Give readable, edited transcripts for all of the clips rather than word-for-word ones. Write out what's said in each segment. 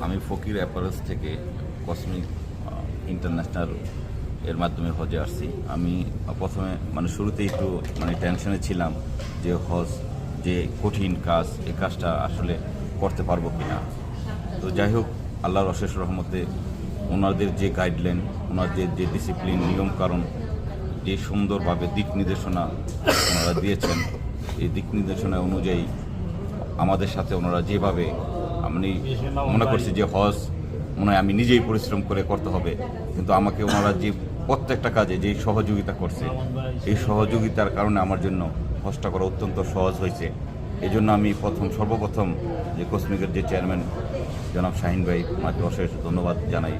আমি ফকির অ্যাপারেলস থেকে cosmic international এর মাধ্যমে হজে আসছি। আমি প্রথমে শুরুতেই একটু টেনশনে ছিলাম যে হজ যে কঠিন কাজ, এই কাজটা আসলে করতে পারবো কিনা। তো যাই হোক, আল্লাহর অশেষ রহমতে ওনাদের যে গাইডলাইন, ওনাদের যে ডিসিপ্লিন, নিয়ম কারণ, যে সুন্দরভাবে দিক নির্দেশনা ওনারা দিয়েছেন, এই দিক নির্দেশনা অনুযায়ী আমাদের সাথে ওনারা যেভাবে, আমি মনে করছি যে হজ মনে হয় আমি নিজেই পরিশ্রম করে করতে হবে, কিন্তু আমাকে ওনারা যে প্রত্যেকটা কাজে যে সহযোগিতা করছে, এই সহযোগিতার কারণে আমার জন্য হজটা করা অত্যন্ত সহজ হয়েছে। এই জন্য আমি সর্বপ্রথম যে কসমিকের যে চেয়ারম্যান জনাব শাহিন ভাই, ওনাকে অশেষ ধন্যবাদ জানাই।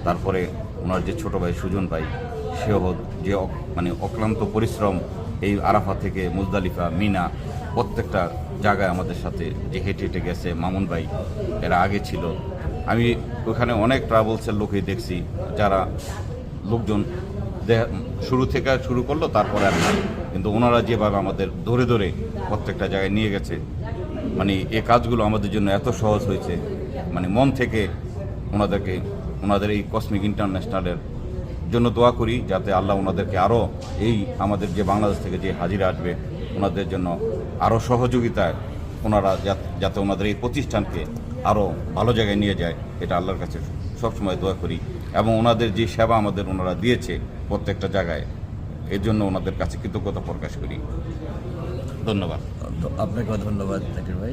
তারপরে ওনার যে ছোট ভাই সুজন ভাই, সেও যে অক্লান্ত পরিশ্রম, এই আরাফা থেকে মুজদালিফা, মিনা, প্রত্যেকটা জায়গায় আমাদের সাথে যে হেঁটে হেঁটে গেছে। মামুন ভাই এরা আগে ছিল। আমি ওখানে অনেক ট্রাভেলসের লোকই দেখছি, যারা লোকজন শুরু করলো, তারপরে আর নাই, কিন্তু ওনারা যেভাবে আমাদের ধরে ধরে প্রত্যেকটা জায়গায় নিয়ে গেছে, এই কাজগুলো আমাদের জন্য এত সহজ হয়েছে। মন থেকে ওনাদের এই কসমিক ইন্টারন্যাশনালের জন্য দোয়া করি, যাতে আল্লাহ ওনাদেরকে আরও এই আমাদের যে বাংলাদেশ থেকে যে হাজিরা আসবে, ওনাদের জন্য আরও সহযোগিতায় ওনারা যাতে ওনাদের এই প্রতিষ্ঠানকে আরও ভালো জায়গায় নিয়ে যায়, এটা আল্লাহর কাছে সবসময় দোয়া করি। এবং ওনাদের যে সেবা ওনারা দিয়েছে প্রত্যেকটা জায়গায়, এর জন্য ওনাদের কাছে কৃতজ্ঞতা প্রকাশ করি। ধন্যবাদ। আপনাকেও ধন্যবাদ জাকির ভাই।